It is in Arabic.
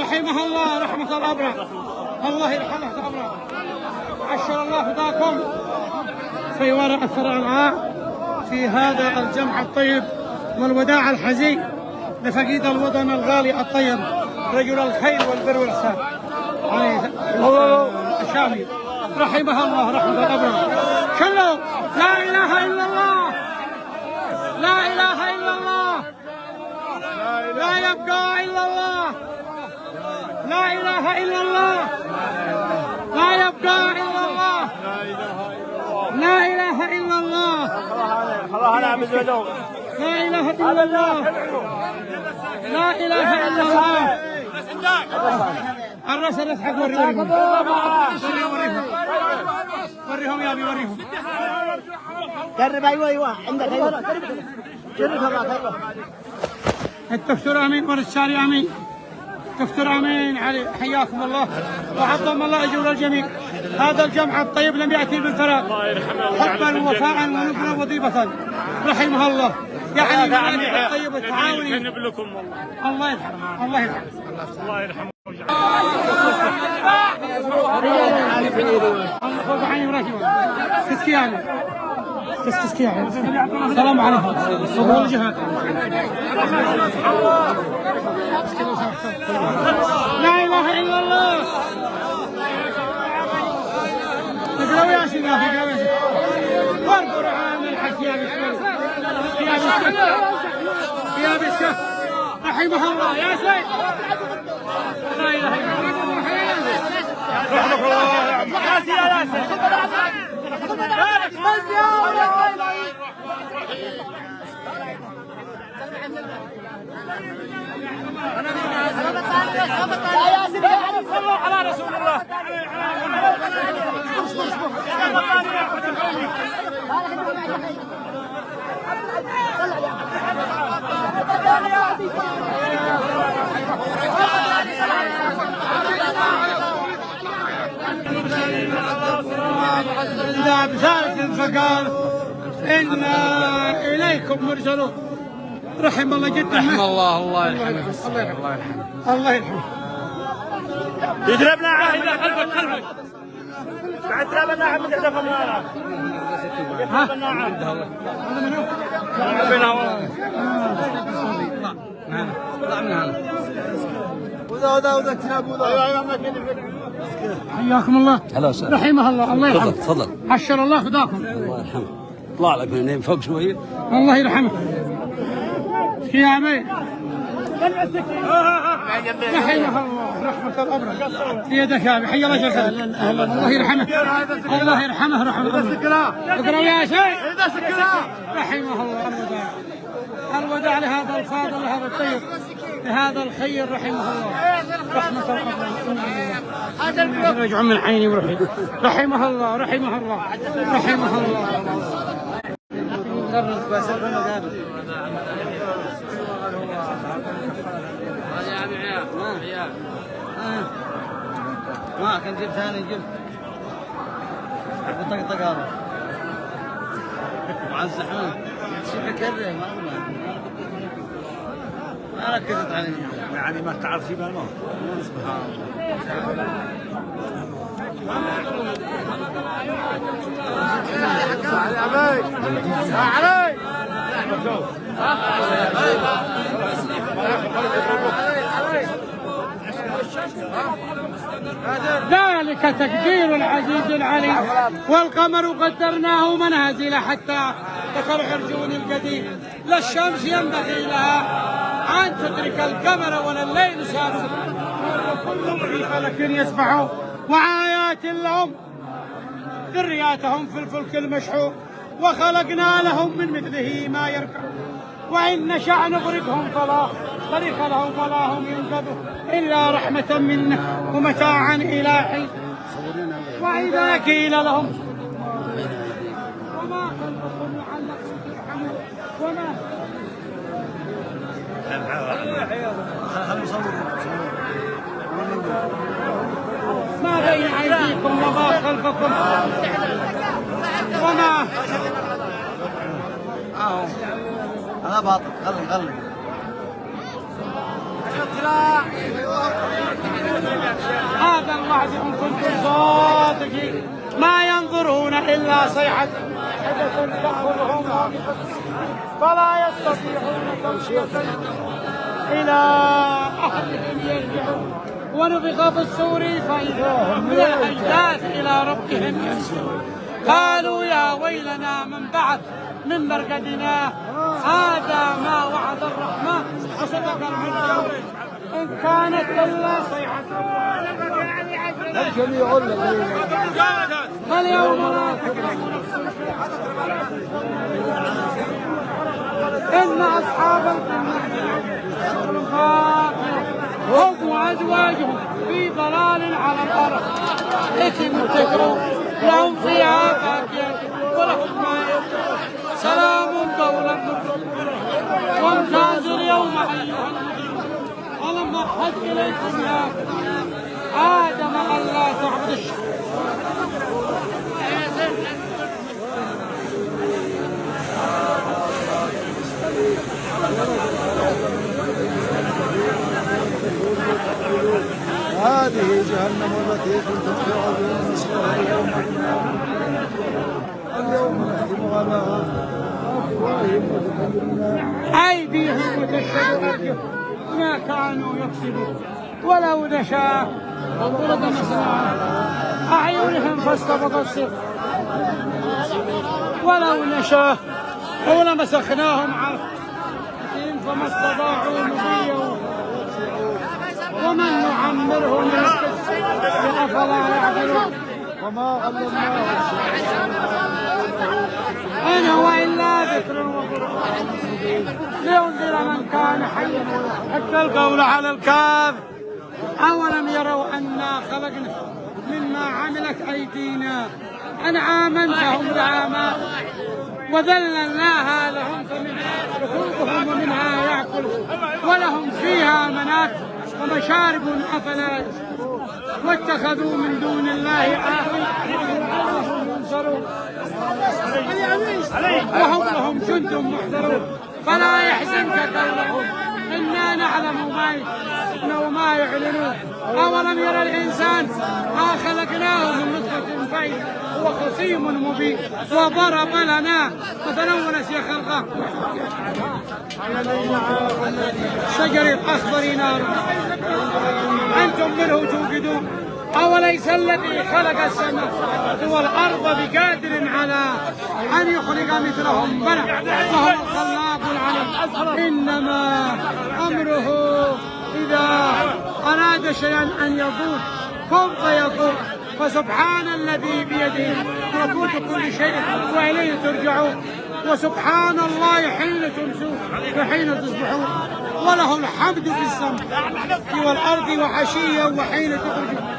رحمه الله رحمة الأبرار، الله يرحمه الأبرار. عشر الله فداكم في ورقة الرعاء في هذا الجمع الطيب والوداع الحزين لفقيد الوطن الغالي الطيب رجل الخير والبر والإحسان علي الشامي رحمه الله رحمة الأبرار. شلوا لا إله إلا الله، لا إله إلا الله، لا يبقى إلا الله، لا إله إلا الله، لا يبقى إلا الله، لا إله إلا الله، لا إله إلا الله، لا إله إلا الله. الرسل يضحك. وريهم وريهم يا ابي وريهم. قرب. ايوه عندك. ايوه جربها. الدكتور امين والرسالي امين. دكتور امين علي حياكم الله وعظم الله اجور الجميع. هذا الجمع الطيب لم ياتي بالفراغ، حبا ووفاء ونبلا وضيبه رحمه الله. يعني من الطيب والتعاون. الله يرحمه الله يرحمه الله يرحمه. فوق عيني ورحمه. تسكياني تسكياني. السلام عليكم. صبور الجهاد. لا اله الا الله. اقرأوا يا سيدي اقرأوا يا سيدي. وارقوا عام الحكي يا بسم يا بسم يا بسم رحمه الله يا سيد. لا اله الا الله. رحمه الله يا سيدي يا سيدي. صلوا على رسول الله. إذا بذلك فقال إنا إليكم مرسلون. رحم الله جدا. رحم الله. الله يرحمه. الله يرحمه. الله يرحمه. يضربنا عاهد خلفك بعد ضربنا عاهد يضربنا عاهد. يضربنا عاهد. هذا منو؟ طلع من هنا. وذا كتاب حياكم الله. هلا وسهلا. رحمه الله الله يرحمه. تفضل. عشر الله فداكم. الله يرحمه. طلع لك من فوق شويه. الله يرحمه. يا عمي رحمه الله رحمة الأبرار. في يدك يا أبي. حي الله جل. الله يرحمه الله يرحمه رحمه الله. اقرأوا يا شيخ. رحمه الله. الوداع لهذا الفاضل لهذا الطيب لهذا الخير رحمه الله رحمة الأبرار. رجع من عيني وروحي. رحمه الله رحمه الله رحمه الله. ما كان جيب ثاني جيب طقطق هذا مع الزحمه شوف كره ما ركزت عليه يعني ما تعرف شيء بالموت. سبحان ذلك تقدير العزيز العليم. والقمر قدرناه منازل حتى كالعرجون القديم. لا الشمس ينبغي لها أن تدرك القمر ولا الليل سابق. كل في فلك يسبحون. وآيات لهم ذرياتهم في الفلك المشحون. وخلقنا لهم من مثله ما يركب. وإن نشأ نغرقهم فلا طريق لهم فلا هم ينقذون إلا رحمة منا ومتاعا إلى حين. وإذا قيل لهم وما خلقكم لعلكم ترحمون وما ما بين أيديكم وما خلفكم وما هذا باطل. خلي هذا الوعد إن كنتم صادقين. ما ينظرون إلا صيحة حدث تأخذهم فلا يستطيعون توصية إلى أهلهم يرجعون. ونفخ في الصور فإذا هم من الأجداث إلى ربهم ينسلون. قالوا يا ويلنا من بعث من مرقدنا هذا ما وعد الرحمن وصدق المرسلون إن كانت إلا صيحة. فاليوم إن أصحاب الجنة هم وأزواجهم في ضلال على الأرض إثم تكروا لهم فيها فاكهة ولهم ما يشاءون. سلام قولا من رب وامتازوا اليوم أيها المجرمون. ألم أعهد إليكم يا آدم ألا تعبدوا الشرك. هذه جهنم التي كنتم توعدون نصلها اليوم نختم على أفواههم وتكلمنا أيديهم وتشهد أرجلهم ما كانوا يكسبون. ولو نشاء لطمسنا أعينهم فاستبقوا الصدق ولو نشاء ولمسخناهم عرفهم فما استطاعوا مضيا ومن نعمره نسكت أفلا يعقلون. وما علمناه إن هو إلا ذكر وقرآن لينذر من كان حيا حتى القول على الكاف. أولم يروا أنا خلقنا مما عملت أيدينا أنعاما فهم لها مالكون وذللناها لهم فمنها ركوبهم ومنها يأكلون ولهم فيها منافع ومشارب أفلا يشكرون. واتخذوا من دون الله آلهة وهم ينصرون وهم لهم جند محضرون. فلا يحزنك قولهم إنا نعلم ما يعلنون. أولم يرى الإنسان ما خلقناه من نطفة فإذا هو خصيم مبين وضرب لنا مثلا ونسي خلقه. شجر الأخضر نار أنتم منه توقدون. أوليس الذي خلق السماء والأرض بقادر على أن يخلق مثلهم بلى وهو الخلاق العليم. إنما أمره إذا أراد شيئا أن يقول كن فيكون. فسبحان الذي بيده ملكوت كل شيء وإليه ترجعون. وسبحان الله حين تمسون وحين تصبحون وله الحمد في السماء والأرض وعشيا وحين تخرجون.